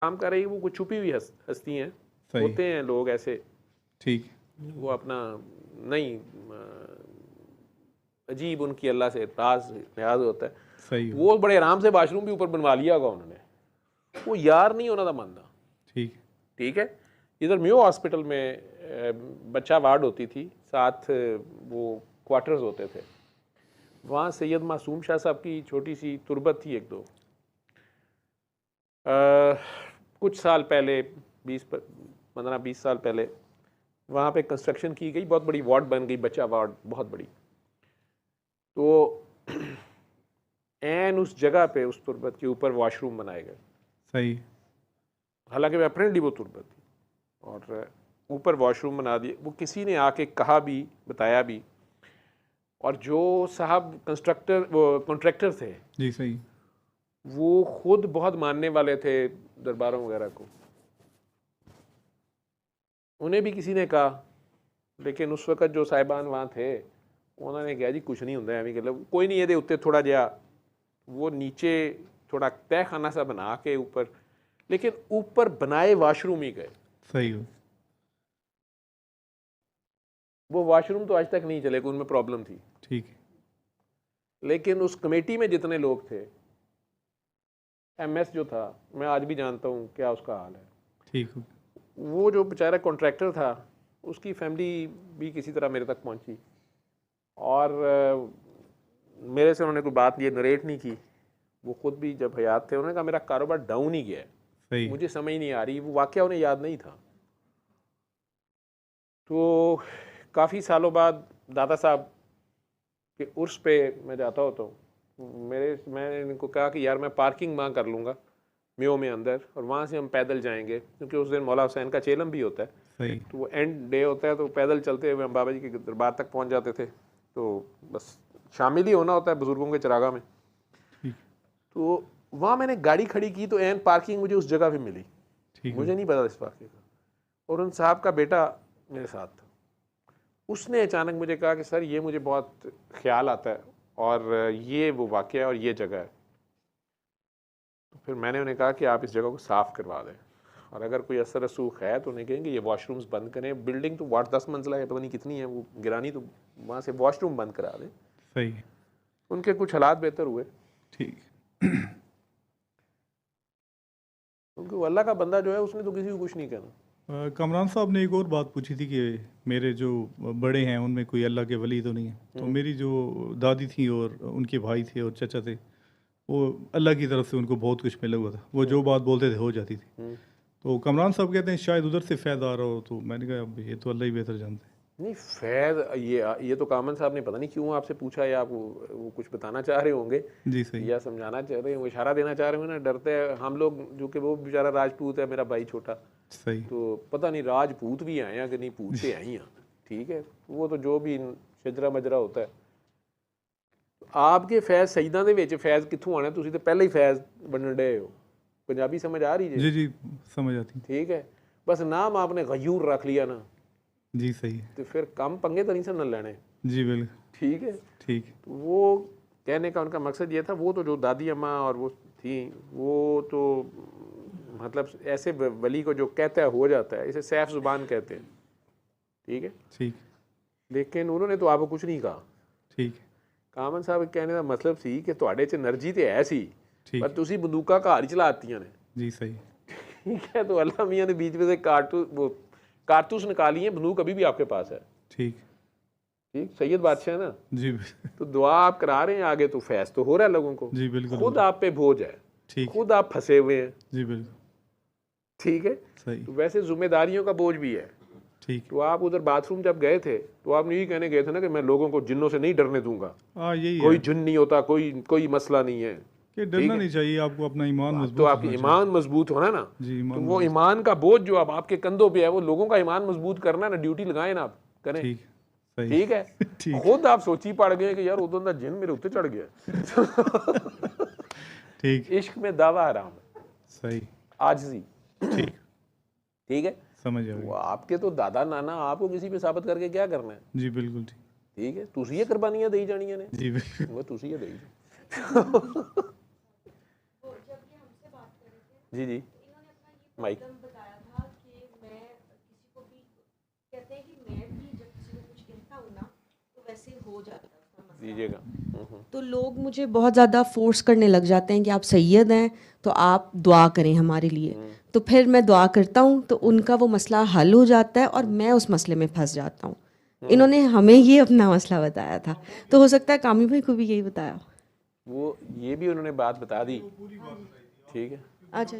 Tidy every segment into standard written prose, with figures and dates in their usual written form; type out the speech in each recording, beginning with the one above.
काम कर रही है वो कुछ छुपी हुई हस्ती हैं, होते हैं लोग ऐसे, ठीक, वो अपना नहीं अजीब उनकी अल्लाह से राज न्याज होता है। सही वो बड़े आराम से वाशरूम भी ऊपर बनवा लिया होगा उन्होंने, वो यार नहीं होना था मानना। ठीक, ठीक है। इधर म्यो हॉस्पिटल में बच्चा वार्ड होती थी, साथ वो क्वार्टर्स होते थे। वहाँ सैयद मासूम शाह साहब की छोटी सी तुरबत थी एक दो, कुछ साल पहले, 15-20 साल पहले वहाँ पे कंस्ट्रक्शन की गई, बहुत बड़ी वार्ड बन गई, बच्चा वार्ड बहुत बड़ी। तो एन उस जगह पे उस तुरबत के ऊपर वॉशरूम बनाए गए। सही, हालांकि मैं अप्रेंटली वो तुरबत थी, और ऊपर वॉशरूम बना दिए। वो किसी ने आके कहा भी, बताया भी, और जो साहब कॉन्ट्रैक्टर थे जी सही, वो खुद बहुत मानने वाले थे दरबारों वगैरह को। उन्हें भी किसी ने कहा, लेकिन उस वक्त जो साहिबान वहाँ थे उन्होंने कहा जी कुछ नहीं होता है, मतलब कोई नहीं, ये उत्ते थोड़ा जहा वो नीचे थोड़ा तहखाना सा बना के ऊपर, लेकिन ऊपर बनाए वाशरूम ही गए। सही हो, वो वाशरूम तो आज तक नहीं चले, उनमें प्रॉब्लम थी। ठीक, लेकिन उस कमेटी में जितने लोग थे, एमएस जो था, मैं आज भी जानता हूँ क्या उसका हाल है। ठीक हो, वो जो बेचारा कॉन्ट्रैक्टर था उसकी फैमिली भी किसी तरह मेरे तक पहुंची, और मेरे से उन्होंने कोई बात ये नरेट नहीं की। वो खुद भी जब हयात थे उन्होंने कहा मेरा कारोबार डाउन ही गया है, सही, मुझे समझ नहीं आ रही, वो वाकया उन्हें याद नहीं था। तो काफ़ी सालों बाद दादा साहब के उर्स पे मैं जाता होता हूँ, मैंने इनको कहा कि यार मैं पार्किंग वहाँ कर लूँगा म्यो में अंदर, और वहाँ से हम पैदल जाएंगे, क्योंकि उस दिन मौला हुसैन का चेलम भी होता है। सही, तो वो एंड डे होता है, तो पैदल चलते हुए हम बाबा जी के दरबार तक पहुँच जाते थे। तो बस शामिल ही होना होता है बुज़ुर्गों के चरागा में। ठीक, तो वहाँ मैंने गाड़ी खड़ी की तो एन पार्किंग मुझे उस जगह पे मिली, ठीक हो, मुझे नहीं पता इस वाक़े का, और उन साहब का बेटा मेरे साथ था। उसने अचानक मुझे कहा कि सर ये मुझे बहुत ख्याल आता है, और ये वो वाक़या है और ये जगह है। तो फिर मैंने उन्हें कहा कि आप इस जगह को साफ़ करवा दें, और अगर कोई असर रसूख है तो उन्हें कहेंगे ये वॉशरूम्स बंद करें। बिल्डिंग तो 10 मंजिला है, पता नहीं कितनी है, वो गिरानी, तो वहाँ से वॉशरूम बंद करा दें। सही, उनके कुछ हालात बेहतर हुए, ठीक। क्योंकि वो अल्लाह का बंदा जो है उसने तो किसी को कुछ नहीं कहना। कमरान साहब ने एक और बात पूछी थी कि मेरे जो बड़े हैं उनमें कोई अल्लाह के वली तो नहीं है। तो मेरी जो दादी थी और उनके भाई थे और चाचा थे, वो अल्लाह की तरफ से उनको बहुत कुछ मिला हुआ था, वो जो बात बोलते थे हो जाती थी। तो कमरान साहब कहते हैं शायद उधर से फ़ैद आ रहा हो, तो मैंने कहा अब ये तो अल्लाह ही बेहतर जानते हैं। नहीं फैज़, ये तो कामन साहब ने पता नहीं क्यों आपसे पूछा, या आप वो कुछ बताना चाह रहे होंगे, जी सही, या समझाना चाह रहे होंगे, इशारा देना चाह रहे होंगे ना। डरते हैं हम लोग, जो कि वो बेचारा राजपूत है मेरा भाई छोटा, सही, तो पता नहीं राजपूत भी आए हैं कि नहीं, पूत से आई हैं। ठीक है, वो तो जो भी शजरा मजरा होता है। आपके फैज़ सईदा ਦੇ ਵਿੱਚ फैज़ कित्थों आना, तुसी तो पहले ही फैज़ बनन डे हो। पंजाबी समझ आ रही जी है? जी समझ आती, ठीक है, बस नाम आपने गयूर रख लिया ना, जी सही है, तो फिर कम पंगे तो नहीं सन लेने। जी बिल्कुल, ठीक है, ठीक, तो वो कहने का उनका मकसद ये था। वो तो जो दादी अम्मा और वो थी, वो तो मतलब ऐसे वली को जो कहता है हो जाता है, इसे सैफ ज़ुबान कहते हैं। ठीक है, ठीक, लेकिन उन्होंने तो आपको कुछ नहीं कहा। ठीक, कामन साहब कहने का मतलब सी कि ਤੁਹਾਡੇ 'ਚ एनर्जी तो है सी, ठीक, पर तुसी बंदूका घर ही चलातियां ने। जी सही, ठीक है, तो अल्लाह मियाँ ने बीच में से कारतूस निकाली है, बंदूक अभी भी आपके पास है। ठीक, ठीक, सैयद बादशाह ना। जी तो दुआ आप करा रहे हैं आगे, तो फैज़ तो हो रहा है लोगों को, जी बिल्कुल हो खुद रहा है, आप पे बोझ है, ठीक, खुद आप फंसे हुए हैं। जी बिल्कुल, ठीक है, सही, तो वैसे जिम्मेदारियों का बोझ भी है। ठीक, तो आप उधर बाथरूम जब गए थे तो आपने यही कहने गए थे ना कि मैं लोगों को जिन्नों से नहीं डरने दूंगा, हाँ यही कोई है जिन नहीं होता, कोई मसला नहीं है। कि ठीक डरना है, नहीं चाहिए, आपको अपना ईमान तो मजबूत आपकी होना चाहिए। ईमान मजबूत होना ना, जी तो ईमान वो मजबूत, ईमान का बोझ जो अब आपके कंधों पे है, वो लोगों का ईमान मजबूत करना ना, ड्यूटी लगाए ना आप करें। ठीक, सही, ठीक है, ठीक, खुद आप सोची पड़ गए कि यार उधर का जिन मेरे उत्ते चढ़ गया। ठीक, इश्क में दावा हराम है, सही, आजिज़ी। ठीक, ठीक है, समझ आ वो गई, आपके तो दादा नाना, आपको किसी पे साबित करके क्या करना है? जी बिल्कुल ठीक, ठीक है, तुसी ये कुर्बानियां दी जानियां ने, जी बिल्कुल, वो तुसी ये दी जाओ। जी जी, माइक बताया था कि मैं किसी को भी कहते हैं कि मैं भी जब किसी को कुछ कहता हूँ ना तो वैसे हो जाता है उसका मसला। दीजिएगा। तो लोग मुझे बहुत ज़्यादा फोर्स करने लग जाते हैं कि आप सैयद हैं तो आप दुआ करें हमारे लिए। तो फिर मैं दुआ करता हूँ तो उनका वो मसला हल हो जाता है और मैं उस मसले में फंस जाता हूँ। इन्होंने हमें ये अपना मसला बताया था, तो हो सकता है कामी भाई को भी यही बताया। वो ये भी उन्होंने बात बता दी, ठीक है। अच्छा,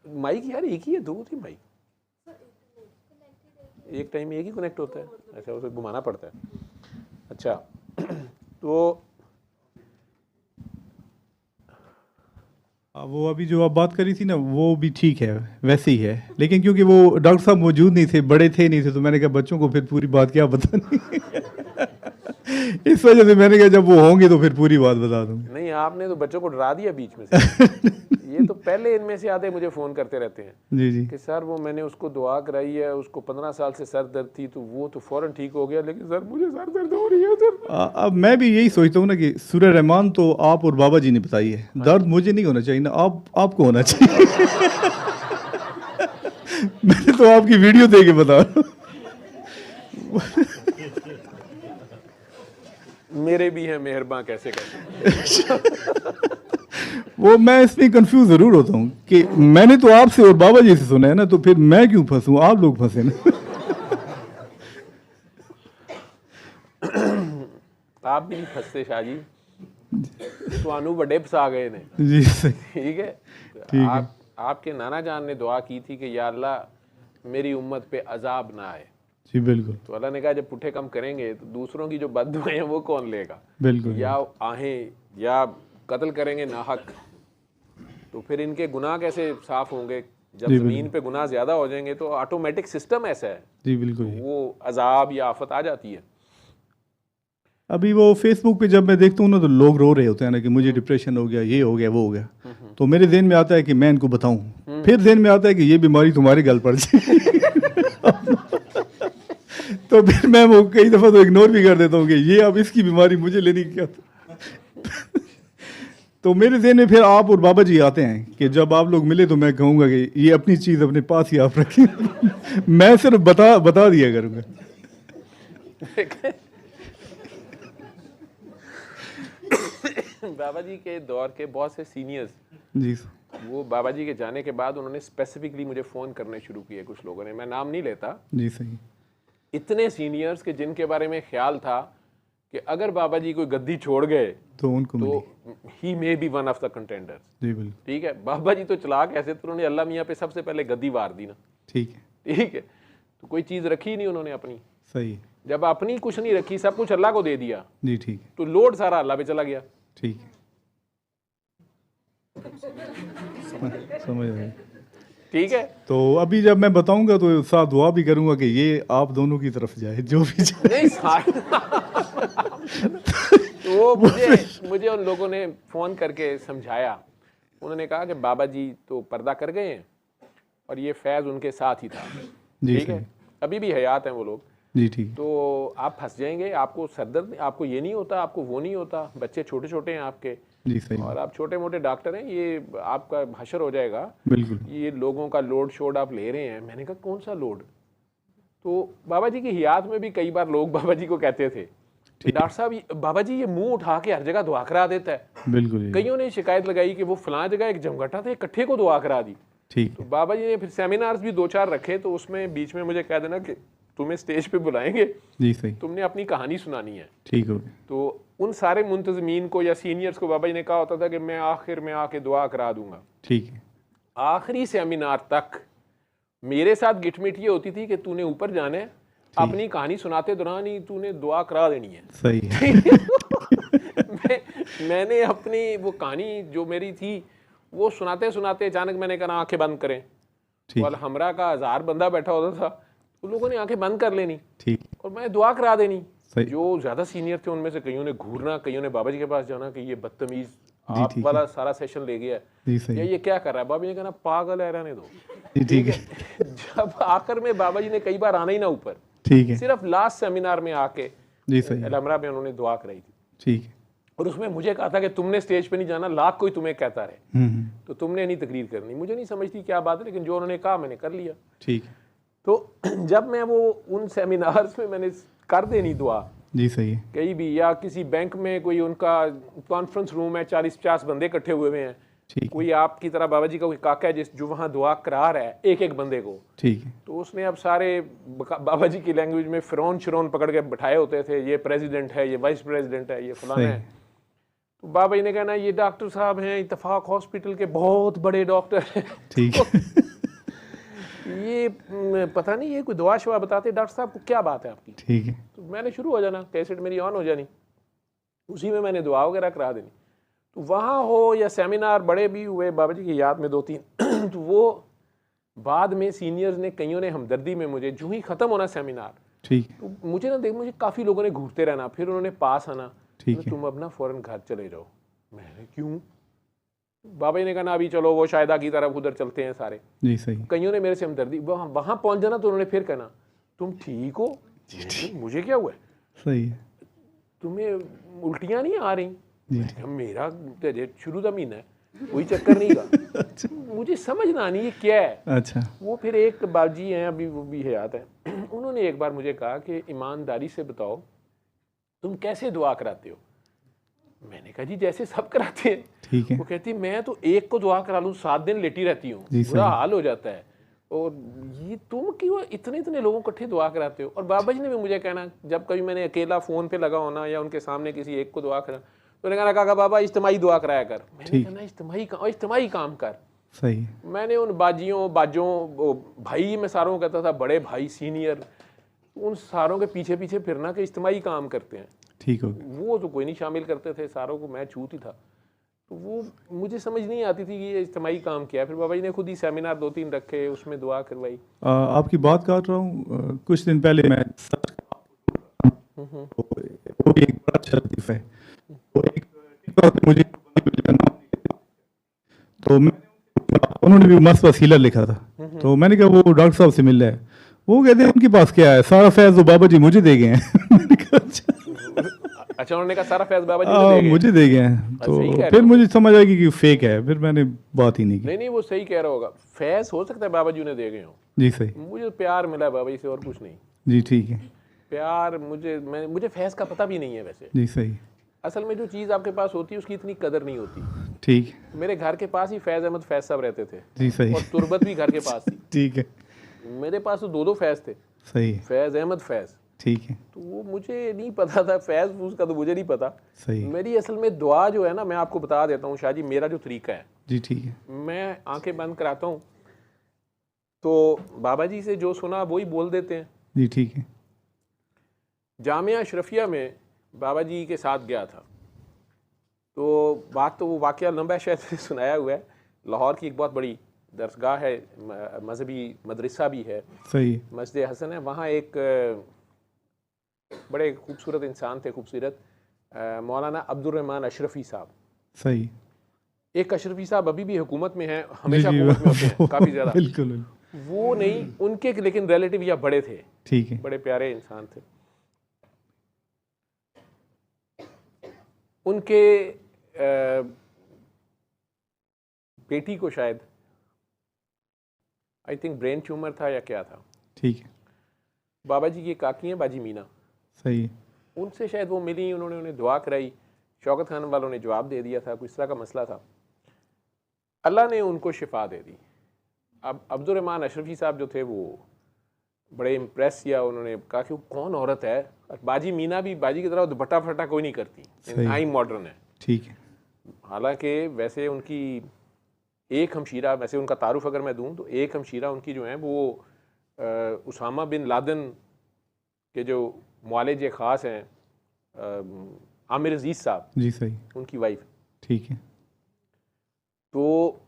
माइक यार एक ही है, दो थी माइक, एक टाइम एक ही कनेक्ट होता है, अच्छा उसे घुमाना पड़ता है। अच्छा तो वो अभी जो आप बात करी थी ना वो भी ठीक है, वैसे ही है, लेकिन क्योंकि वो डॉक्टर साहब मौजूद नहीं थे, बड़े थे नहीं थे, तो मैंने कहा बच्चों को फिर पूरी बात क्या बतानी। इस वजह से मैंने कहा जब वो होंगे तो फिर पूरी बात बता दूंगा। नहीं, आपने तो बच्चों को डरा दिया बीच में से। ये तो पहले इनमें से आधे मुझे फ़ोन करते रहते हैं जी जी। कि सर वो मैंने उसको दुआ कराई है, उसको 15 साल से सर दर्द थी तो वो तो फ़ौरन ठीक हो गया, लेकिन सर मुझे सर दर्द हो रही है सर। अब मैं भी यही सोचता हूँ ना कि सूरह रहमान तो आप और बाबा जी ने बताई है, दर्द मुझे नहीं होना चाहिए ना, आपको होना चाहिए। मैंने तो आपकी वीडियो देख के बता रहा हूँ। मेरे भी हैं मेहरबान कैसे कैसे। वो मैं इसमें कंफ्यूज जरूर होता हूँ कि मैंने तो आपसे और बाबा जी से सुना है ना, तो फिर मैं क्यों फंसूं, आप लोग फंसे ना। आप भी नहीं फंसते शाह जी, स्वानू बड़े फंसा गए ने। जी सही। ठीक है, ठीक है। आपके नाना जान ने दुआ की थी कि या अल्लाह मेरी उम्मत पे अजाब ना आए। जी बिल्कुल तो अल्लाह ने कहा जब पुट्ठे कम करेंगे तो दूसरों की जो बददुआएं हैं वो कौन लेगा। बिल्कुल। या आहें या कत्ल करेंगे नाहक, तो फिर इनके गुनाह कैसे साफ होंगे। जब जी, ज़मीन पे गुनाह ज़्यादा हो जाएंगे तो ऑटोमेटिक सिस्टम ऐसा है, जी बिल्कुल। वो अजाब या आफत आ जाती है। अभी वो फेसबुक पे जब मैं देखता हूँ ना तो लोग रो रहे होते हैं ना कि मुझे डिप्रेशन हो गया, ये हो गया, वो हो गया, तो मेरे ज़हन में आता है कि मैं इनको बताऊं, फिर ज़हन में आता है कि ये बीमारी तुम्हारे गल पड़ जाए। तो फिर मैं वो कई दफ़ा तो इग्नोर भी कर देता हूँ कि ये अब इसकी बीमारी मुझे लेनी क्या। तो मेरे ज़हन में फिर आप और बाबा जी आते हैं कि जब आप लोग मिले तो मैं कहूँगा कि ये अपनी चीज़ अपने पास ही आप रखिए। मैं सिर्फ बता दिया करूँगा। बाबा जी के दौर के बहुत से सीनियर्स, जी वो बाबा जी के जाने के बाद उन्होंने स्पेसिफिकली मुझे फ़ोन करने शुरू किए, कुछ लोगों ने, मैं नाम नहीं लेता, जी सही। इतने सीनियर्स के जिनके बारे में ख्याल था कि अगर बाबा जी कोई गद्दी छोड़ गए तो उनको तो मिली। He may be one of the contenders. जी बिल्कुल। ठीक है, बाबा जी तो चलाक ऐसे तो उन्होंने अल्लाह मियाँ पे सबसे पहले गद्दी वार दी ना। ठीक है। ठीक है, तो कोई चीज़ रखी नहीं उन्होंने अपनी। सही। जब अपनी कुछ नहीं रखी, सब कुछ अल्लाह को दे दिया, जी ठीक है। तो लोड सारा अल्लाह पे चला गया। ठीक है। समझ रहे। ठीक है, तो अभी जब मैं बताऊंगा तो साथ दुआ भी करूंगा कि ये आप दोनों की तरफ जाए, जो भी जाए। नहीं तो वो मुझे उन लोगों ने फ़ोन करके समझाया। उन्होंने कहा कि बाबा जी तो पर्दा कर गए हैं और ये फैज़ उनके साथ ही था। जी ठीक है, अभी भी हयात हैं वो लोग। जी ठीक। तो आप फंस जाएंगे, आपको सरदर्द, आपको ये नहीं होता, आपको वो नहीं होता, बच्चे छोटे छोटे हैं आपके, जी सही। और आप छोटे मोटे डॉक्टर हैं, ये आपका हशर हो जाएगा। बिल्कुल। ये लोगों का लोड शोड आप ले रहे हैं। मैंने कहा कौन सा लोड। तो बाबा जी की हयात में भी कई बार लोग बाबा जी को कहते थे डॉक्टर साहब बाबा जी ये मुंह उठा के हर जगह दुआ करा देता है। बिल्कुल। कईयों ने शिकायत लगाई कि वो फलां जगह एक जमघटा था, इकट्ठे को दुआ करा दी। ठीक तो बाबा जी ने फिर सेमिनार्स भी 2-4 रखे, तो उसमें बीच में मुझे कह देना कि तुम्हें स्टेज पे बुलाएंगे, जी सही। तुमने अपनी कहानी सुनानी है। ठीक हो गया। तो उन सारे मुंतजमीन को या सीनियर्स को बाबा जी ने कहा होता था कि मैं आखिर में आके दुआ करा दूंगा। ठीक है। आखिरी सेमिनार तक मेरे साथ गिटमिट ये होती थी कि तूने ऊपर जाना है, अपनी कहानी सुनाते दौरान ही तूने दुआ करा देनी है। सही है। मैंने अपनी वो कहानी जो मेरी थी वो सुनाते सुनाते अचानक मैंने कहा आंखें बंद करें। ठीक। वाल हमरा का 1000 बंदा बैठा होता था, उन लोगों ने आंखें बंद कर लेनी ठीक। और मैं दुआ करा देनी। सही। जो ज़्यादा सीनियर थे उनमें से कईयों ने घूरना, कईयों ने बाबा जी के पास जाना कि ये बदतमीज़ जी, आप ठीक वाला सारा सेशन ले गया है, जी सही। या ये क्या कर रहा है। बाबा जी ने कहना पागल है, रहने दो। जी ठीक है। जब आखिर में बाबा जी ने कई बार आना ही ना ऊपर, ठीक है। सिर्फ लास्ट सेमिनार में आके जी सही। अलमरा में उन्होंने दुआ कराई थी। ठीक है। और उसमें मुझे कहा था कि तुमने स्टेज पे नहीं जाना, लाख कोई तुम्हें कहता रहे, तो तुमने नहीं तकरीर करनी। मुझे नहीं समझती क्या बात है, लेकिन जो उन्होंने कहा मैंने कर लिया। ठीक। तो जब मैं वो उन सेमिनार्स में मैंने कर देनी दुआ, जी सही है। कहीं भी, या किसी बैंक में कोई उनका कॉन्फ्रेंस रूम है, 40-50 बंदे इकट्ठे हुए हैं, ठीक। कोई आपकी तरह बाबा जी का कोई काका है जो वहाँ दुआ करा रहा है एक एक बंदे को, ठीक है। तो उसने अब सारे बाबा जी की लैंग्वेज में फिरौन शिरौन पकड़ के बैठाए होते थे, ये प्रेसिडेंट है, ये वाइस प्रेसिडेंट है, ये फलाना है। तो बाबा जी ने कहना ये डॉक्टर साहब हैं इत्तेफाक हॉस्पिटल के बहुत बड़े डॉक्टर हैं। ठीक है। ये पता नहीं ये कोई दुआ शुआ बताते, डॉक्टर साहब को क्या बात है आपकी। ठीक है। तो मैंने शुरू हो जाना, कैसेट मेरी ऑन हो जानी, उसी में मैंने दुआ वगैरह करा देनी। तो वहाँ हो या सेमिनार बड़े भी हुए बाबा जी की याद में 2-3 तो वो बाद में सीनियर्स ने, कईयों ने हमदर्दी में मुझे, जो ही ख़त्म होना सेमिनार, ठीक, तो मुझे ना देख, मुझे काफ़ी लोगों ने घूरते रहना, फिर उन्होंने पास आना, ठीक है। तुम अपना फ़ौरन घर चले जाओ। मैंने क्यों? बाबा जी ने कहा ना अभी चलो वो शायदा की तरफ उधर चलते हैं सारे। जी सही। कईयों ने मेरे से हमदर्दी, वहाँ पहुँच जाना तो उन्होंने फिर कहना तुम ठीक हो? मुझे क्या हुआ है? सही है। तुम्हें उल्टियाँ नहीं आ रही? जी। मेरा शुरू का महीना है, कोई चक्कर नहीं का। अच्छा। मुझे समझना नहीं ये क्या है। अच्छा। वो फिर एक बाबजी हैं, अभी वो भी हयात है, उन्होंने एक बार मुझे कहा कि ईमानदारी से बताओ तुम कैसे दुआ कराते हो? मैंने कहा जी जैसे सब कराते हैं। ठीक है। वो कहती मैं तो एक को दुआ करा लूँ 7 दिन लेटी रहती हूँ, जी, बुरा सही। हाल हो जाता है, और ये तुम क्यों इतने इतने लोगों को इकट्ठे दुआ कराते हो? और बाबा जी ने भी मुझे कहना, जब कभी मैंने अकेला फ़ोन पे लगा होना या उनके सामने किसी एक को दुआ करा, तो उन्होंने कहा बाबा इज्तिमाई दुआ कराया कर। मैंने कहा इज्तिमाई काम कर। सही है। मैंने उन बाजों भाई, मैं सारों को कहता था बड़े भाई सीनियर, उन सारों के पीछे पीछे फिरना कि इज्तिमाई काम करते हैं। ठीक हो गया। वो तो कोई नहीं शामिल करते थे, सारों को मैं छूत ही था। तो वो मुझे समझ नहीं आती थी कि ये इज्तिमाई काम क्या है। फिर बाबा जी ने खुद ही सेमिनार 2-3 रखे, उसमें दुआ करवाई। आपकी बात काट रहा हूँ, कुछ दिन पहले मैं वो भी एक बड़ा अच्छा लतीफ़ है, वो एक मुझे तो उन्होंने भी मस्त वसीला लिखा था, तो मैंने कहा वो डॉक्टर साहब से मिल रहा है, वो कहते हैं उनके पास क्या है, सारा फैज़ तो बाबा जी मुझे दे गए हैं। मैंने कहा अच्छा, उन्होंने कहा सारा फैज़ बाबा जी मुझे दे गए हैं। तो फिर मुझे समझ आ गई कि फेक है, फिर मैंने बात ही नहीं की। नहीं वो सही कह रहा होगा, फैज़ हो सकता है बाबा जी ने दे गए हो। जी सही। मुझे प्यार मिला बाबा जी से और कुछ नहीं। जी ठीक है। प्यार मुझे फैज़ का पता भी नहीं है वैसे। जी सही। असल में जो चीज़ आपके पास होती है उसकी इतनी कदर नहीं होती। ठीक। मेरे घर के पास ही फैज़ अहमद फैज़ साहब रहते थे। जी सही। और तुरबत भी घर के पास थी। ठीक है। मेरे पास तो 2 फैज़ थे। सही। फैज़ अहमद फैज़। ठीक है। तो वो मुझे नहीं पता था, फैज़ उसका तो मुझे नहीं पता। सही। मेरी असल में दुआ जो है ना, मैं आपको बता देता हूँ शाह जी, मेरा जो तरीका है। जी ठीक है। मैं आंखें बंद कराता हूँ तो बाबा जी से जो सुना वही बोल देते हैं। जी ठीक है। जामिया अशरफिया में बाबा जी के साथ गया था, तो बात तो वो वाक़या लंबा है, शायद मैंने सुनाया हुआ है। लाहौर की एक बहुत बड़ी दरसगाह है, मजहबी मदरसा भी है, सही। मस्जिद हसन है। वहाँ एक बड़े खूबसूरत इंसान थे, खूबसूरत मौलाना अब्दुर्रहमान अशरफी साहब। सही। एक अशरफी साहब अभी भी हुकूमत में हैं, हमेशा हुकूमत में होते हैं काफ़ी ज़्यादा। बिल्कुल। वो नहीं, उनके लेकिन रिलेटिव या बड़े थे। ठीक है। बड़े प्यारे इंसान थे। उनके बेटी को शायद आई थिंक ब्रेन ट्यूमर था या क्या था। ठीक है। बाबा जी की काकी हैं बाजी मीना। सही। उनसे शायद वो मिली, उन्होंने उन्हें दुआ कराई। शौकत खान वालों ने जवाब दे दिया था, कुछ इस तरह का मसला था। अल्लाह ने उनको शिफा दे दी। अब अब्दुर्रहमान अशरफी साहब जो थे वो बड़े इम्प्रेस किया, उन्होंने कहा कि वो कौन औरत है। बाजी मीना भी बाजी की तरह दुपट्टा फटा कोई नहीं करती, आई मॉडर्न है। ठीक है। हालांकि वैसे उनकी एक हमशीरा, वैसे उनका तारुफ अगर मैं दूं तो एक हमशीरा उनकी जो है वो उसामा बिन लादेन के जो मुआलिज ख़ास हैं, आमिर अजीज़ साहब। जी सही। उनकी वाइफ। ठीक है। तो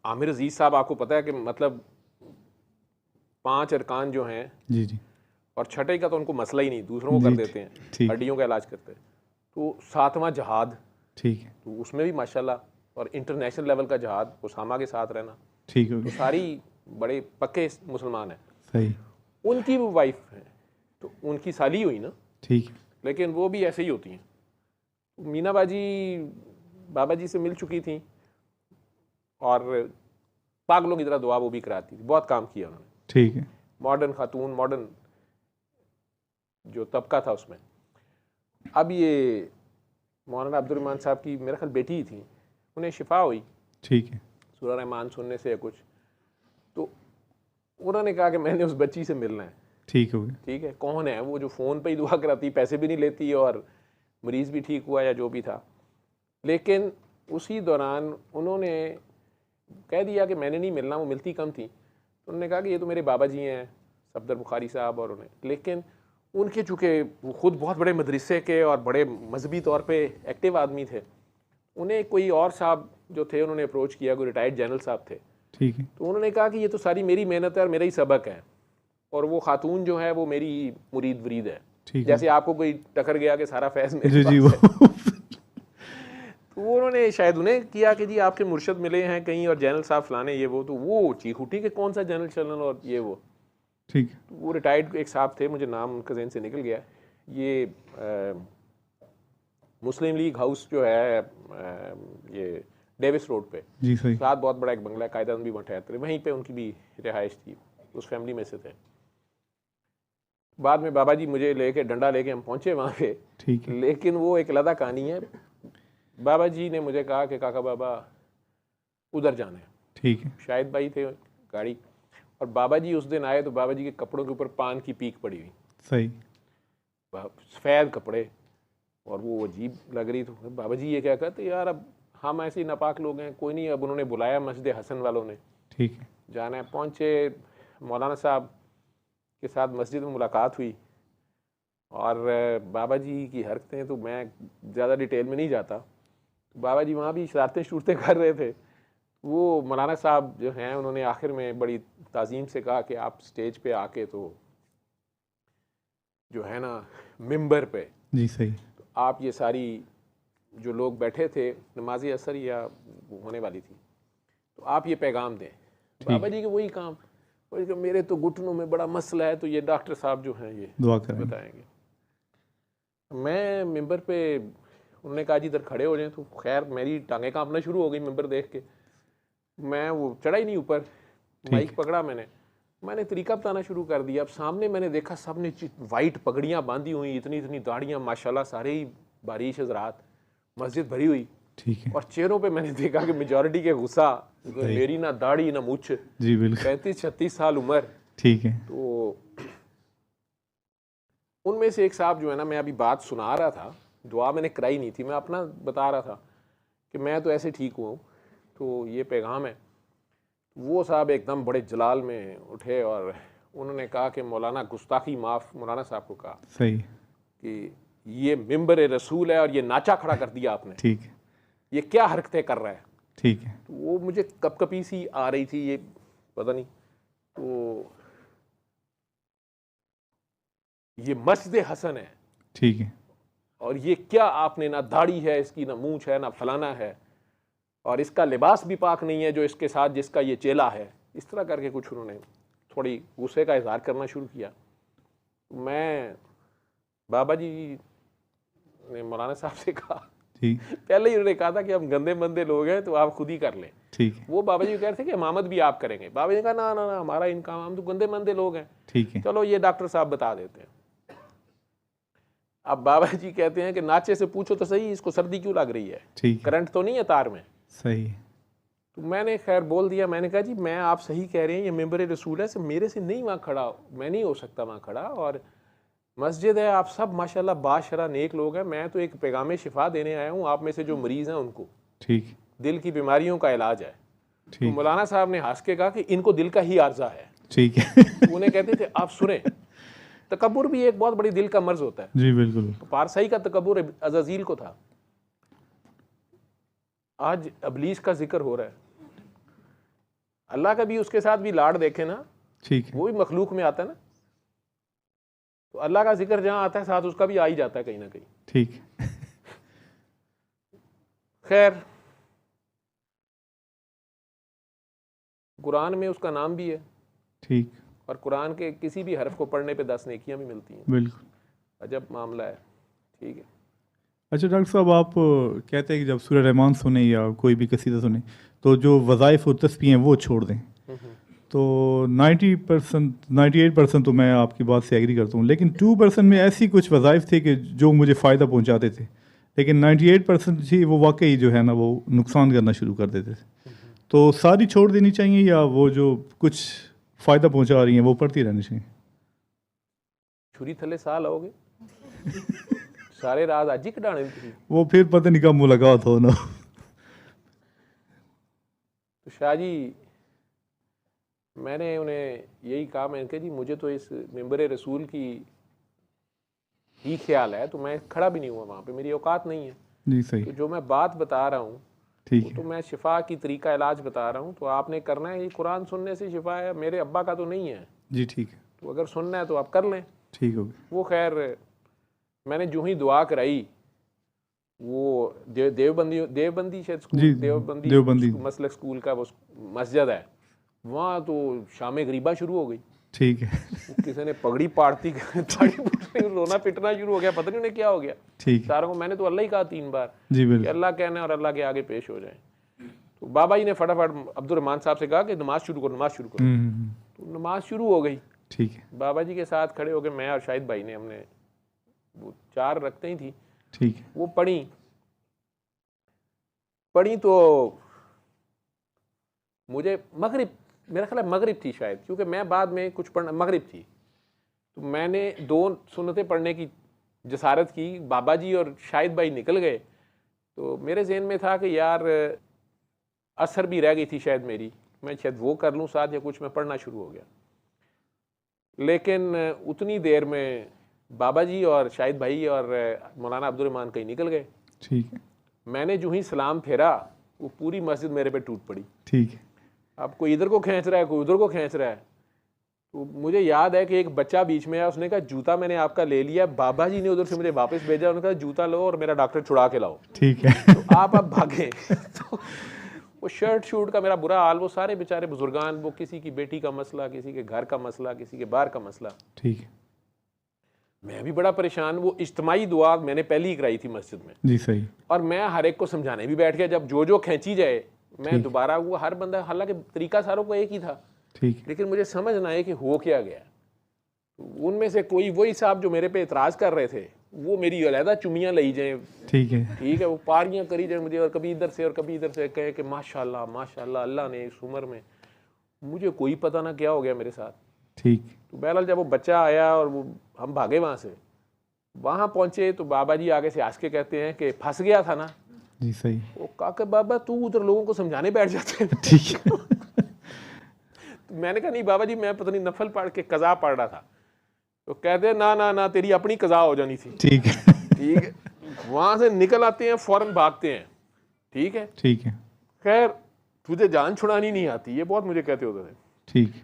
आमिर अजीज़ साहब आपको पता है कि मतलब 5 अरकान जो हैं, जी जी, और छठे का तो उनको मसला ही नहीं, दूसरों को कर देते हैं, हड्डियों का इलाज करते हैं। तो 7वां जहाद। ठीक है। तो उसमें भी माशाल्लाह, और इंटरनेशनल लेवल का जहाद, उसामा के साथ रहना। ठीक है। तो सारी बड़े पक्के मुसलमान हैं। सही। उनकी वो वाइफ है, तो उनकी साली हुई ना। ठीक। लेकिन वो भी ऐसे ही होती हैं। मीना बाजी बाबा जी से मिल चुकी थी और पागलों की तरह दुआ वो भी कराती थी, बहुत काम किया उन्होंने। ठीक है। मॉडर्न खातून, मॉडर्न जो तबका था उसमें। अब ये मौलाना अब्दुल रहमान साहब की मेरा ख्याल बेटी ही थी, उन्हें शिफा हुई, ठीक है। सूरह रहमान सुनने से या कुछ, तो उन्होंने कहा कि मैंने उस बच्ची से मिलना है। ठीक हो गया। ठीक है, कौन है वो जो फ़ोन पे ही दुआ कराती, पैसे भी नहीं लेती और मरीज़ भी ठीक हुआ या जो भी था। लेकिन उसी दौरान उन्होंने कह दिया कि मैंने नहीं मिलना, वो मिलती कम थी। तो उन्होंने कहा कि ये तो मेरे बाबा जी हैं सफदर बुखारी साहब, और उन्हें, लेकिन उनके चूँकि वो ख़ुद बहुत बड़े मदरसे के और बड़े मजहबी तौर पे एक्टिव आदमी थे, उन्हें कोई और साहब जो थे उन्होंने अप्रोच किया, कोई रिटायर्ड जनरल साहब थे। ठीक है। तो उन्होंने कहा कि ये तो सारी मेरी मेहनत है और मेरा ही सबक है, और वो खातून जो है वो मेरी मुरीद वरीद है। ठीक है। जैसे आपको कोई टकर गया कि सारा फैज़ मेरे जी जी पास वो है। तो वो उन्होंने शायद उन्हें किया कि जी आपके मुर्शद मिले हैं कहीं और जनरल साहब फलाने ये वो, तो वो चीख उठी कि कौन सा जनरल शनरल और ये वो। ठीक है। तो वो रिटायर्ड एक साहब थे, मुझे नाम उनका ज़हन से निकल गया, ये मुस्लिम लीग हाउस जो है ये डेविस रोड पे, जी सही। साथ बहुत बड़ा एक बंगला है, कायदान भी वहाँ ठहरते थे, वहीं पे उनकी भी रिहाइश थी, उस फैमिली में से थे। बाद में बाबा जी मुझे लेके डंडा लेके हम पहुँचे वहाँ पे। ठीक है। लेकिन वो एक अलग कहानी है। बाबा जी ने मुझे कहा कि काका बाबा उधर जाना है। ठीक है। शायद भाई थे गाड़ी, और बाबा जी उस दिन आए तो बाबा जी के कपड़ों के ऊपर पान की पीक पड़ी हुई, सही। सफ़ेद कपड़े, और वो अजीब लग रही। तो बाबा जी ये क्या कहते यार, अब हम ऐसे ही नापाक लोग हैं, कोई नहीं। अब उन्होंने बुलाया मस्जिद हसन वालों ने, ठीक है। जाना है। पहुँचे, मौलाना साहब के साथ मस्जिद में मुलाकात हुई, और बाबा जी की हरकतें तो मैं ज़्यादा डिटेल में नहीं जाता। बाबा जी वहाँ भी शरारतें शूरतें कर रहे थे। वो मौलाना साहब जो हैं उन्होंने आखिर में बड़ी ताज़ीम से कहा कि आप स्टेज पे आके तो जो है ना मिंबर पे, जी सही। तो आप ये सारी जो लोग बैठे थे, नमाज़ असर या होने वाली थी, तो आप ये पैगाम दें। बाबा जी के वही काम, वही कि मेरे तो घुटनों में बड़ा मसला है, तो ये डॉक्टर साहब जो हैं ये दुआ करें बताएंगे। मैं मिंबर पे, उन्होंने कहा जी इधर खड़े हो जाएं, तो खैर मेरी टांगें कांपना शुरू हो गई मिंबर देख के। मैं वो चढ़ा ही नहीं ऊपर, माइक पकड़ा मैंने तरीका बताना शुरू कर दिया। अब सामने मैंने देखा सब ने वाइट पगड़ियाँ बांधी हुई, इतनी इतनी दाढ़ियाँ, माशाल्लाह सारे ही बारिश हज़रात, मस्जिद भरी हुई। ठीक है। और चेहरों पे मैंने देखा कि मेजॉरिटी के गुस्सा, मेरी ना दाढ़ी ना मूछ, जी बिल्कुल। 35-36 साल उम्र। ठीक है। तो उनमें से एक साहब जो है ना, मैं अभी बात सुना रहा था, दुआ मैंने कराई नहीं थी, मैं अपना बता रहा था कि मैं तो ऐसे ठीक हुआ हूँ, तो ये पैगाम है। वो साहब एकदम बड़े जलाल में उठे और उन्होंने कहा कि मौलाना गुस्ताखी माफ़, मौलाना साहब को कहा सही कि ये मिंबर रसूल है और ये नाचा खड़ा कर दिया आपने। ठीक है। ये क्या हरकतें कर रहा है। ठीक है। तो वो मुझे कपकपी सी आ रही थी, ये पता नहीं, तो ये मस्जिद हसन है, ठीक है। और ये क्या आपने, ना दाढ़ी है इसकी, ना मूंछ है, ना फलाना है, और इसका लिबास भी पाक नहीं है जो इसके साथ जिसका ये चेला है। इस तरह करके कुछ उन्होंने थोड़ी गुस्से का इजहार करना शुरू किया। मैं, बाबा जी ने मौलाना साहब से कहा, ठीक। पहले ही उन्होंने कहा था कि हम गंदे मंदे लोग हैं तो आप खुद ही कर लें। ठीक है। वो बाबा जी कह रहे थे कि इमामत भी आप करेंगे। बाबा जी ने कहा ना ना ना, हमारा इनका, हम तो गंदे मंदे लोग हैं। ठीक है। चलो ये डॉक्टर साहब बता देते हैं। अब बाबा जी कहते हैं कि नाचे से पूछो तो सही, इसको सर्दी क्यों लग रही है, ठीक है। करंट तो नहीं है तार में। सही है। तो मैंने खैर बोल दिया, मैंने कहा जी मैं, आप सही कह रहे हैं, ये मेंबर रसूल है, मेरे से नहीं वहाँ खड़ा, मैं नहीं हो सकता वहाँ खड़ा, और मस्जिद है, आप सब माशाल्लाह बाशरा नेक लोग हैं, मैं तो एक पैगाम शिफा देने आया हूँ आप में से जो मरीज़ हैं उनको। ठीक। दिल की बीमारियों का इलाज है। तो ठीक। मौलाना साहब ने हंस के कहा कि इनको दिल का ही आर्जा है। ठीक है। उन्हें कहते थे आप सुने, तकब्बुर भी एक बहुत बड़ी दिल का मर्ज होता है। जी बिल्कुल। तो पारसाई का तकब्बुर अज़ाज़ील को था। आज अबलीस का जिक्र हो रहा है, अल्लाह का भी उसके साथ भी लाड़ देखे ना, ठीक है। वो भी मखलूक में आता है ना, तो अल्लाह का जिक्र जहाँ आता है साथ उसका भी आ ही जाता है कहीं ना कहीं। ठीक। खैर कुरान में उसका नाम भी है। ठीक। और कुरान के किसी भी हरफ को पढ़ने पे 10 नेकियां भी मिलती हैं। बिल्कुल। अजब मामला है। ठीक है। अच्छा डॉक्टर साहब, आप कहते हैं कि जब सूरह रहमान सुने या कोई भी कसीदा सुने तो जो वज़ाइफ और तस्बीह हैं वो छोड़ दें। तो 90% 98% तो मैं आपकी बात से एग्री करता हूँ, लेकिन 2% में ऐसी कुछ वज़ाइफ थे कि जो मुझे फ़ायदा पहुँचाते थे, लेकिन 98% जी वो वाकई जो है ना वो नुकसान करना शुरू कर देते थे। तो सारी छोड़ देनी चाहिए या वो जो कुछ फ़ायदा पहुँचा रही हैं वो पढ़ती रहनी चाहिए? छुरी थले साल आओगे सारे राज आज ही कढ़ाने तुसी। वो फिर पता नहीं कब मुलाकात हो ना। तो शाह जी मैंने उन्हें यही कहा, मैंने कहा जी मुझे तो इस मेंबर रसूल की ही ख्याल है, तो मैं खड़ा भी नहीं हुआ वहाँ पे, मेरी औकात नहीं है। जी सही, तो जो मैं बात बता रहा हूँ ठीक वो है। तो मैं शिफा की तरीका इलाज बता रहा हूँ, तो आपने करना है, ये कुरान सुनने से शिफा है, मेरे अब्बा का तो नहीं है, जी ठीक है, तो अगर सुनना है तो आप कर लें। ठीक हो गया। वो खैर मैंने जो ही दुआ कराई, वो देवबंदी शायद स्कूल, जी, देवबंदी देवबंदी। मसलक स्कूल का वो मस्जिद है, वहाँ तो शाम गरीबा शुरू हो गई। ठीक है, किसी ने पगड़ी पाड़ती रोना पिटना शुरू हो गया, पता नहीं उन्हें क्या हो गया। ठीक है। सारों को मैंने तो अल्लाह ही कहा 3 बार जी कि बिल्कुल। अल्लाह कहना और अल्लाह के आगे पेश हो जाए। तो बाबा जी ने फटाफट अब्दुल रहमान साहब से कहा कि नमाज शुरू करो, नमाज शुरू करो। तो नमाज शुरू हो गई, ठीक है, बाबा जी के साथ खड़े हो गए, मैं और शाहिद भाई ने, हमने वो 4 रखते ही थी, ठीक है, वो पढ़ी तो मुझे मगरिब, मेरा ख्याल है मगरिब थी शायद, क्योंकि मैं बाद में कुछ पढ़ना, मगरिब थी, तो मैंने 2 सुन्नतें पढ़ने की जसारत की, बाबा जी और शाहिद भाई निकल गए, तो मेरे जहन में था कि यार असर भी रह गई थी शायद मेरी, मैं शायद वो कर लूँ साथ या कुछ, मैं पढ़ना शुरू हो गया। लेकिन उतनी देर में बाबा जी और शाहिद भाई और मौलाना अब्दुल रहमान कहीं निकल गए। ठीक है, मैंने जो ही सलाम फेरा, वो पूरी मस्जिद मेरे पे टूट पड़ी। ठीक है, अब कोई इधर को खींच रहा है, कोई उधर को खींच रहा है। तो मुझे याद है कि एक बच्चा बीच में आया, उसने कहा जूता मैंने आपका ले लिया, बाबा जी ने उधर से मुझे वापस भेजा, उन्होंने कहा जूता लो और मेरा डॉक्टर छुड़ा के लाओ। ठीक है। तो आप अब भागे। तो वो शर्ट शूट का मेरा बुरा हाल, वो सारे बेचारे बुजुर्गान, वो किसी की बेटी का मसला, किसी के घर का मसला, किसी के बाहर का मसला, ठीक है, मैं भी बड़ा परेशान। वो इज्तिमाई दुआ मैंने पहली ही कराई थी मस्जिद में, जी सही, और मैं हर एक को समझाने भी बैठ गया, जब जो खींची जाए मैं दोबारा, वो हर बंदा, हालांकि तरीका सारों को एक ही था, ठीक है, लेकिन मुझे समझ ना आए कि हो क्या गया। उनमें से कोई वही साहब जो मेरे पे इतराज़ कर रहे थे, वो मेरी अलहदा चुमियाँ ली जाएँ, ठीक है, ठीक है, वो पारियाँ करी जाए मुझे, और कभी इधर से और कभी इधर से, कहे कि माशाल्लाह माशाल्लाह, अल्लाह ने इस उम्र में, मुझे कोई पता ना क्या हो गया मेरे साथ। ठीक, तो बहरहाल जब वो बच्चा आया और वो हम भागे वहाँ से, वहाँ पहुँचे तो बाबा जी आगे से हंस के कहते हैं कि फंस गया था ना। जी सही, वो कहा कि बाबा तू उधर लोगों को समझाने बैठ जाते हैं। ठीक है, तो मैंने कहा नहीं बाबा जी, मैं पता नहीं नफल पढ़ के कज़ा पढ़ रहा था। तो कहते हैं ना ना ना, तेरी अपनी कज़ा हो जानी थी। ठीक है, ठीक है, वहाँ से निकल आते हैं, फौरन भागते हैं। ठीक है, ठीक है, खैर तुझे जान छुड़ानी नहीं आती, ये बहुत मुझे कहते होते थे। ठीक,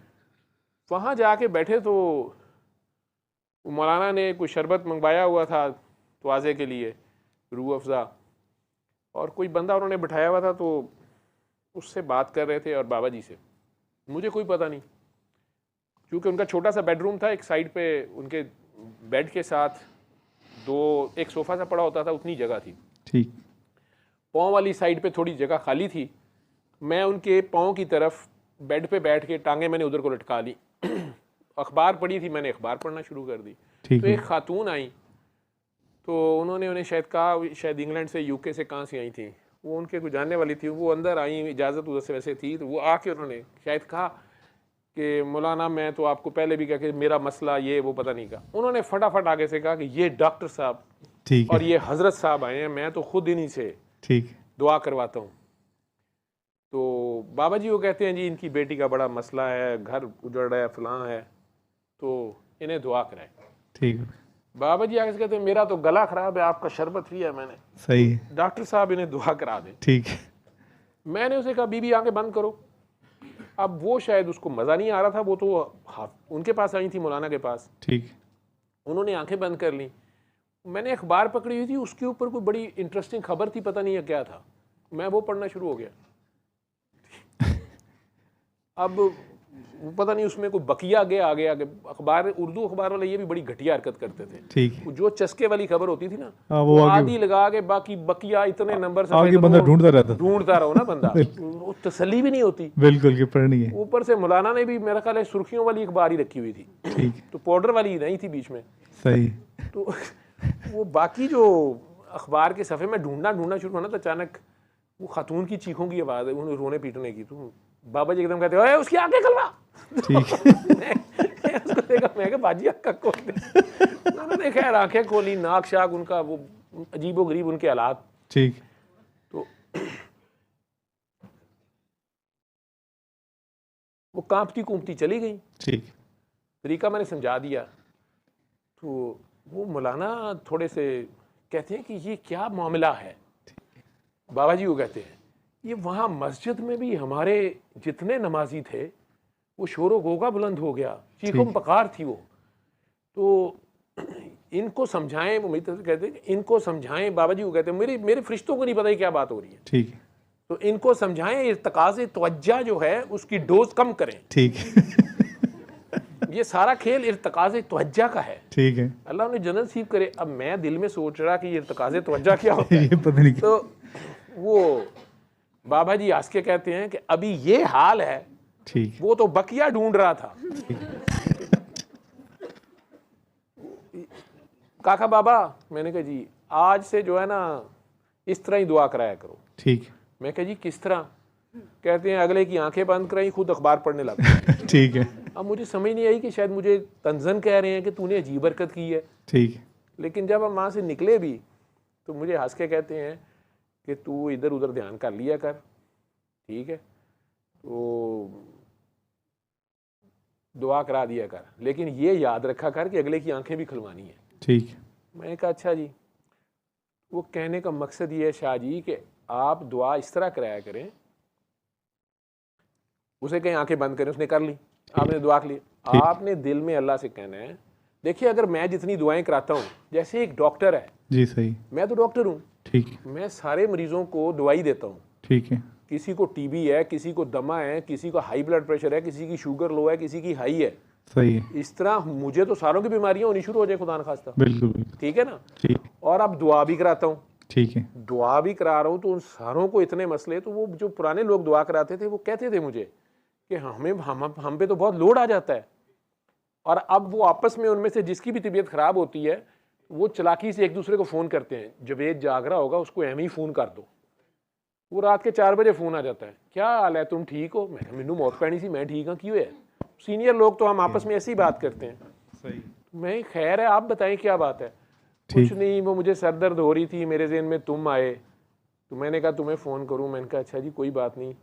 वहाँ जाके बैठे तो मौलाना ने कुछ शरबत मंगवाया हुआ था तवाज़े के लिए, रूह अफ़ज़ा, और कोई बंदा उन्होंने बिठाया हुआ था, तो उससे बात कर रहे थे, और बाबा जी से मुझे कोई पता नहीं, क्योंकि उनका छोटा सा बेडरूम था, एक साइड पे उनके बेड के साथ एक सोफ़ा सा पड़ा होता था, उतनी जगह थी। ठीक, पाँव वाली साइड पे थोड़ी जगह खाली थी, मैं उनके पाँव की तरफ बेड पे बैठ के टांगे मैंने उधर को लटका ली। अखबार पढ़ी थी, मैंने अखबार पढ़ना शुरू कर दी। ठीक तो है, एक खातून आई, तो उन्होंने उन्हें शायद कहा, शायद इंग्लैंड से, यूके से, कहाँ से आई थी, वो उनके कुछ जानने वाली थी, वो अंदर आई, इजाज़त उधर से वैसे थी, तो वो आके उन्होंने शायद कहा कि मौलाना मैं तो आपको पहले भी कहा कि मेरा मसला ये वो, पता नहीं कहा। उन्होंने फटाफट आगे से कहा कि ये डॉक्टर साहब ठीक और है, ये हज़रत साहब आए हैं, मैं तो खुद इन्हीं से ठीक, दुआ करवाता हूँ। तो बाबा जी वो कहते हैं जी इनकी बेटी का बड़ा मसला है, घर उजड़ रहा है, फलां है, तो इन्हें दुआ कराए। ठीक, बाबा जी आगे से कहते हैं मेरा तो गला ख़राब है, आपका शरबत पिया मैंने, सही है, डॉक्टर साहब इन्हें दुआ करा दें। ठीक है, मैंने उसे कहा बीबी आंखें बंद करो। अब वो शायद उसको मज़ा नहीं आ रहा था, वो तो उनके पास आई थी, मौलाना के पास, ठीक, उन्होंने आंखें बंद कर ली। मैंने अखबार पकड़ी हुई थी, उसके ऊपर कोई बड़ी इंटरेस्टिंग खबर थी, पता नहीं है क्या था, मैं वो पढ़ना शुरू हो गया। अब वो पता नहीं उसमें कोई बकिया आगे अखबार, उर्दू अखबार वाले ये भी बड़ी घटिया हरकत करते थे। ठीक है। जो चस्के वाली खबर होती थी ना, वो आधी लगा के बाकी बकिया इतने नंबर से आगे बंदा ढूंढता रहो ना बंदा, वो तसल्ली भी नहीं होती। बिल्कुल की पढ़नी है। ऊपर से मौलाना ने भी मेरा ख्याल है सुर्खियों वाली अखबार ही रखी हुई थी, ठीक, तो पाउडर वाली नहीं थी बीच में। सही। तो वो बाकी जो अखबार के सफ़े में ढूंढना शुरू होना, तो अचानक वो खातून की चीखों की आवाज़ है, उन्हें रोने पीटने की। तो बाबा जी एकदम कहते हैं उसकी आंखें खुलवा। ठीक मैं उसको देखा, मैं कहा बाजी आंखें खोल दे। उन्होंने खैर आंखें खोली, नाक शाक उनका वो अजीबो गरीब उनके हालात। ठीक। तो वो कांपती कूंपती चली गई। ठीक। तरीका मैंने समझा दिया। तो वो मौलाना थोड़े से कहते हैं कि ये क्या मामला है। बाबा जी वो कहते हैं ये वहाँ मस्जिद में भी हमारे जितने नमाजी थे वो शोर गोगा बुलंद हो गया, चीखों पकार थी वो। तो इनको समझाएं, वो मेरी तरफ से कहते हैं कि इनको समझाएं। बाबा जी वो कहते हैं मेरे फरिश्तों को नहीं पता क्या बात हो रही है। ठीक है। तो इनको समझाएं, इर्तिकाज़े तवज्जा जो है उसकी डोज कम करें। ठीक। ये सारा खेल इर्तिकाज़े तवज्जा का है। ठीक है। अल्लाह ने जन्नत नसीब करे। अब मैं दिल में सोच रहा कि ये इर्तिकाज़े तवज्जा क्या होता है, ये पता नहीं। तो वो बाबा जी हंस के कहते हैं कि अभी ये हाल है। ठीक। वो तो बकिया ढूंढ रहा था। काका बाबा, मैंने कहा जी आज से जो है ना इस तरह ही दुआ कराया करो। ठीक। मैं कहा जी किस तरह? कहते हैं अगले की आंखें बंद कराई, खुद अखबार पढ़ने लगा। ठीक है। अब मुझे समझ नहीं आई कि शायद मुझे तंजन कह रहे हैं कि तूने अजीब हरकत की है। ठीक। लेकिन जब हम वहाँ से निकले भी तो मुझे हंस के कहते हैं कि तू इधर उधर ध्यान कर लिया कर, ठीक है, तो दुआ करा दिया कर, लेकिन ये याद रखा कर कि अगले की आंखें भी खुलवानी है। ठीक। मैंने कहा अच्छा जी। वो कहने का मकसद ये है शाह जी कि आप दुआ इस तरह कराया करें, उसे कहीं आंखें बंद करें, उसने कर ली, आपने दुआ कर ली, आपने दिल में अल्लाह से कहना है। देखिए अगर मैं जितनी दुआएं कराता हूँ, जैसे एक डॉक्टर है जी, सही, मैं तो डॉक्टर हूँ, ठीक, मैं सारे मरीजों को दवाई देता हूँ, ठीक है, किसी को टीबी है, किसी को दमा है, किसी को हाई ब्लड प्रेशर है, किसी की शुगर लो है, किसी की हाई है, सही है, इस तरह मुझे तो सारों की बीमारियां होनी शुरू हो जाए खुदा न खास्ता। बिल्कुल, ठीक है ना। ठीक, और अब दुआ भी कराता हूँ, ठीक है, दुआ भी करा रहा हूँ, तो उन सारों को इतने मसले, तो वो जो पुराने लोग दुआ कराते थे वो कहते थे मुझे कि हम पे तो बहुत लोड आ जाता है। और अब वो आपस में उनमें से जिसकी भी तबीयत ख़राब होती है वो चालाकी से एक दूसरे को फ़ोन करते हैं, जवेद जाग रहा होगा उसको एम ही फ़ोन कर दो। वो रात के 4 बजे फ़ोन आ जाता है, क्या हाल है, तुम ठीक हो? मैं मैनू मौत पैनी सी, मैं ठीक हाँ, क्यों है? सीनियर लोग तो हम आपस में ऐसे ही बात करते हैं। सही, मैं खैर है, आप बताएं क्या बात है? कुछ नहीं, वो मुझे सर दर्द हो रही थी, मेरे ज़हन में तुम आए तो मैंने कहा तुम्हें फ़ोन करूँ। मैंने कहा अच्छा जी कोई बात नहीं।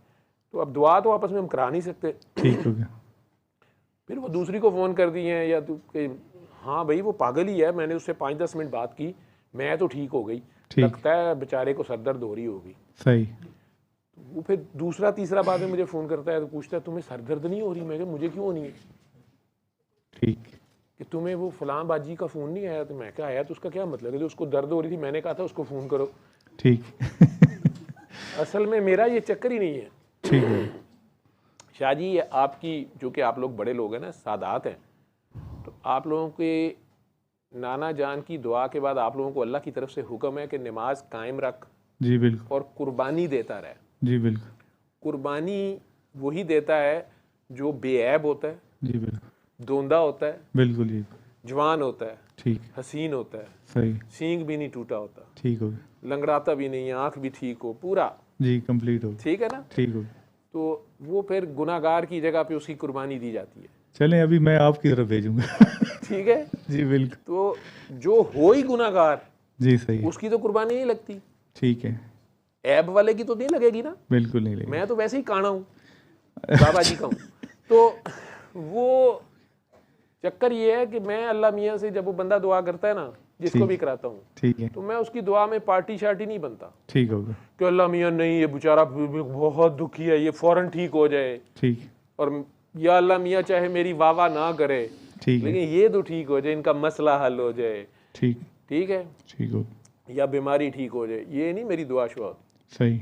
तो अब दुआ तो आपस में हम करा नहीं सकते। ठीक हो गया। फिर वो दूसरी को फ़ोन कर दिए हैं, या तू हाँ भाई वो पागल ही है, मैंने उससे 5-10 मिनट बात की, मैं तो ठीक हो गई, लगता है बेचारे को सरदर्द हो रही होगी। सही। वो फिर दूसरा तीसरा बाद में मुझे फ़ोन करता है तो पूछता है तुम्हें सरदर्द नहीं हो रही? मैं कहा मुझे क्यों होनी है? ठीक, कि तुम्हें वो फलां बाजी का फ़ोन नहीं आया? तो मैं क्या आया तो उसका क्या मतलब है? तो उसको दर्द हो रही थी, मैंने कहा था उसको फ़ोन करो। ठीक। असल में मेरा ये चक्कर ही नहीं है। ठीक है शाह जी, आपकी जो कि आप लोग बड़े लोग हैं ना, सादात हैं, तो आप लोगों के नाना जान की दुआ के बाद आप लोगों को अल्लाह की तरफ से हुक्म है कि नमाज कायम रख जी, बिल्कुल, और कुर्बानी देता रहे। जी, बिल्कुल, कुर्बानी वही देता है जो बेऐब होता है, जी, बिल्कुल, दोंदा होता है, बिल्कुल जी, जवान होता है, ठीक, हसीन होता है, सही, सींग भी नहीं टूटा होता, ठीक हो गया, लंगड़ाता भी नहीं, आँख भी ठीक हो, पूरा जी, कंप्लीट हो गया, ठीक है ना। ठीक हो गया। तो वो फिर गुनाहगार की जगह पे उसकी कुर्बानी दी जाती है। चलें अभी मैं आपकी तरफ भेजूंगा। ठीक है जी, बिल्कुल, तो जो हो ही गुनाहगार जी, सही, उसकी तो कुर्बानी नहीं लगती, ठीक है, ऐब वाले की तो नहीं लगेगी ना। बिल्कुल नहीं लगेगा। मैं तो वैसे ही काना हूँ, बाबा जी का हूँ। तो वो चक्कर ये है कि मैं अल्लाह मियाँ से जब वो बंदा दुआ करता है ना, जिसको भी कराता हूँ, ठीक है, तो मैं उसकी दुआ में पार्टी शार्टी नहीं बनता ठीक होगा, कि अल्लाह मियाँ नहीं ये बेचारा बहुत दुखी है, ये फौरन ठीक हो जाए, ठीक, और या अल्लाह मियाँ चाहे मेरी वाह ना करे ठीक है, लेकिन ये तो ठीक हो जाए, इनका मसला हल हो जाए, ठीक, ठीक है, ठीक हो, या बीमारी ठीक हो जाए। ये नहीं मेरी दुआ शुआ होती। सही,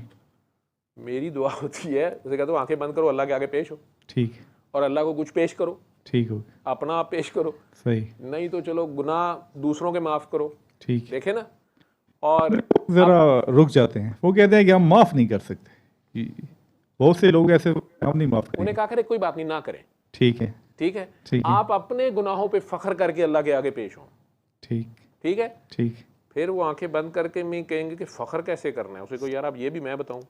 मेरी दुआ होती है, उसे कहता हूँ आंखें बंद करो, अल्लाह के आगे पेश हो, ठीक, और अल्लाह को कुछ पेश करो, ठीक हो गया, अपना आप पेश करो, सही, नहीं तो चलो गुनाह दूसरों के माफ़ करो, ठीक। देखे ना। और ज़रा रुक जाते हैं, वो कहते हैं कि हम माफ़ नहीं कर सकते, कि बहुत से लोग ऐसे हम नहीं माफ़ करेंगे। उन्हें कहा करे कोई बात नहीं, ना करें, ठीक है, ठीक है। ठीक है। आप अपने गुनाहों पे फख्र करके अल्लाह के आगे पेश हो, ठीक, ठीक है। ठीक, फिर वो आंखें बंद करके मैं कहेंगे कि फ़ख्र कैसे करना है, उसे को यार आप ये भी मैं बताऊं,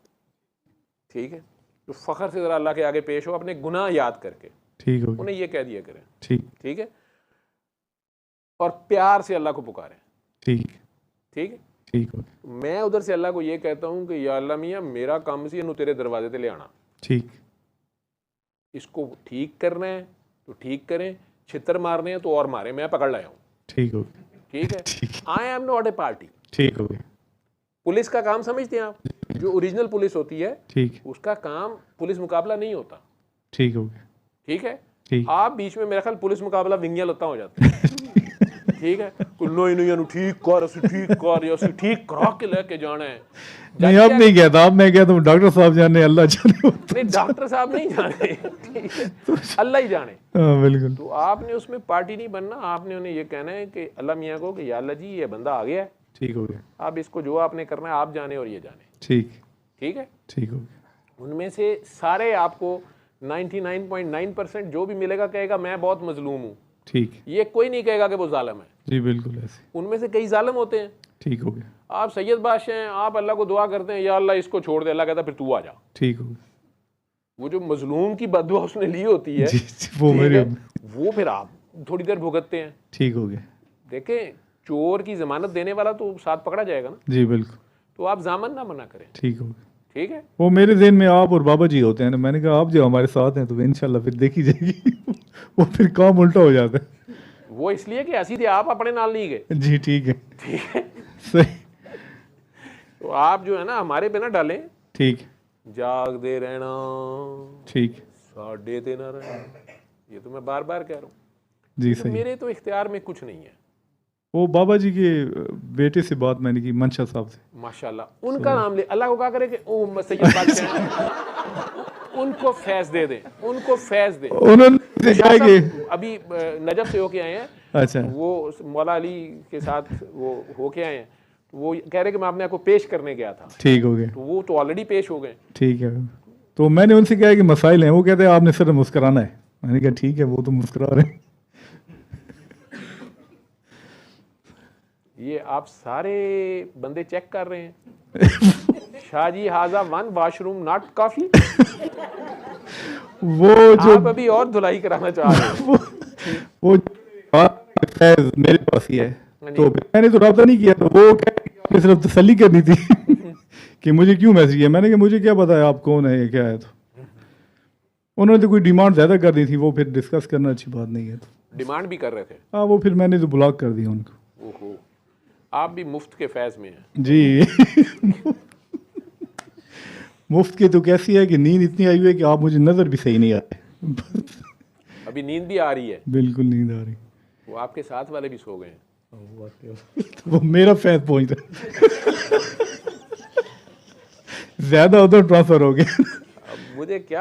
ठीक है। तो फ़ख्र से ज़रा अल्लाह के आगे पेश हो अपने गुनाह याद करके, ठीक हो गया, उन्हें ये कह दिया करें, ठीक, ठीक है। और प्यार से अल्लाह को पुकारें, ठीक, ठीक है। ठीक हो गया, मैं उधर से अल्लाह को ये कहता हूँ कि या अल्लाह मियाँ मेरा काम सी इन्हू तेरे दरवाजे ते ले आना, ठीक, इसको ठीक करना है तो ठीक करें, छितर मारने हैं तो और मारें, मैं पकड़ लाया हूँ, ठीक हो गया, ठीक है। ठीक, I am not a party. ठीक हो गया, पुलिस का काम समझते हैं आप, जो ओरिजिनल पुलिस होती है ठीक, उसका काम पुलिस मुकाबला नहीं होता, ठीक हो गया, ठीक है। ठीक, आप बीच में मेरा ख्याल पुलिस मुकाबला विंगिया लत्ता हो जाता है, ठीक है। कोई नहीं ठीक कर, उसे ठीक कर, या उसे ठीक करा के लेके जाना है। नहीं अब नहीं कहता, अब मैं कहता हूँ डॉक्टर साहब जाने, अल्लाह जाने। नहीं डॉक्टर साहब नहीं जाने, ठीक है, अल्लाह ही जाने। हाँ बिल्कुल, तो आपने उसमें पार्टी नहीं बनना, आपने उन्हें ये कहना है कि अल्लाह मियाँ को कि या अल्लाह जी ये बंदा आ गया है, ठीक हो गया, आप इसको जो आपने करना है आप जाने और ये जाने, ठीक, ठीक है। ठीक हो गया, उनमें से सारे आपको 99.9% जो भी मिलेगा कहेगा मैं बहुत मजलूम हूँ, ठीक, ये कोई नहीं कहेगा कि वो जालिम है। जी बिल्कुल ऐसे, उनमें से कई जालिम होते हैं। ठीक हो गया, आप सैयद बादशाह हैं, आप अल्लाह को दुआ करते हैं या अल्लाह इसको छोड़ दे, अल्लाह कहता है फिर तू आ जा। ठीक हो गया, वो जो मजलूम की बददुआ उसने ली होती है, जी, वो ठीक मेरे, है, वो फिर आप थोड़ी देर भुगतते हैं। ठीक हो गया, देखें चोर की जमानत देने वाला तो साथ पकड़ा जाएगा ना, जी बिल्कुल, तो आप जामन ना मना करें, ठीक हो गया। ठीक है। वो मेरे ज़हन में आप और बाबा जी होते हैं ना, मैंने कहा आप जो हमारे साथ हैं तो इंशाल्लाह फिर देखी जाएगी। वो फिर काम उल्टा हो जाता है। वो इसलिए कि हंसी थे, आप अपने नाल नहीं गए, जी ठीक है, ठीक है। सही, तो आप जो है ना हमारे पे ना डालें, ठीक, जाग दे रहना ठीक, साढ़े ते ना रहना, ये तो मैं बार बार कह रहा हूँ। जी तो सही। मेरे तो इख्तियार में कुछ नहीं है। वो बाबा जी के बेटे से बात मैंने की, मंशा साहब से, माशाल्लाह उनका नाम ले, अल्लाह को क्या करे कि ओ सैयद बादशाह हैं, उनको फैज दे दें, उनको फैज दें। उन्होंने कहा कि अभी नजफ से होके आए हैं, अच्छा, वो मौला अली के साथ वो होके आए हैं, तो वो कह रहे कि मैं अपने आप को पेश करने गया था, ठीक हो गया, तो वो तो ऑलरेडी पेश हो गए। ठीक है। तो मैंने उनसे कहा कि मसाइल हैं, वो कहते हैं आपने सिर्फ मुस्कुराना है। मैंने कहा ठीक है, वो तो मुस्कुरा रहे हैं। ये आप सारे बंदे चेक कर रहे हैं। शाहजी हाजा वन वॉशरूम नॉट काफी, वो जो आप अभी और धुलाई कराना चाह रहे हैं। वो फैज मेरे पास ही है, तो मैंने तो रब्ता नहीं किया, तो वो क्या सिर्फ तसल्ली करनी थी कि मुझे क्यों मैसेज किया। मैंने कहा मुझे क्या पता है आप कौन है क्या है। तो उन्होंने तो कोई डिमांड ज़्यादा कर दी थी, वो फिर डिस्कस करना अच्छी बात नहीं है। तो डिमांड भी कर रहे थे। हाँ, वो फिर मैंने तो ब्लॉक कर दिया उनको। ओहो, आप भी मुफ्त के फैज में हैं जी। मुफ्त की तो कैसी है कि नींद इतनी आई हुई है कि आप मुझे नज़र भी सही नहीं आते। अभी नींद भी आ रही है, बिल्कुल नींद आ रही। वो आपके साथ वाले भी सो गए हैं। तो वो मेरा फैज पहुंच रहा, ज्यादा उधर ट्रांसफर हो गया। अब मुझे क्या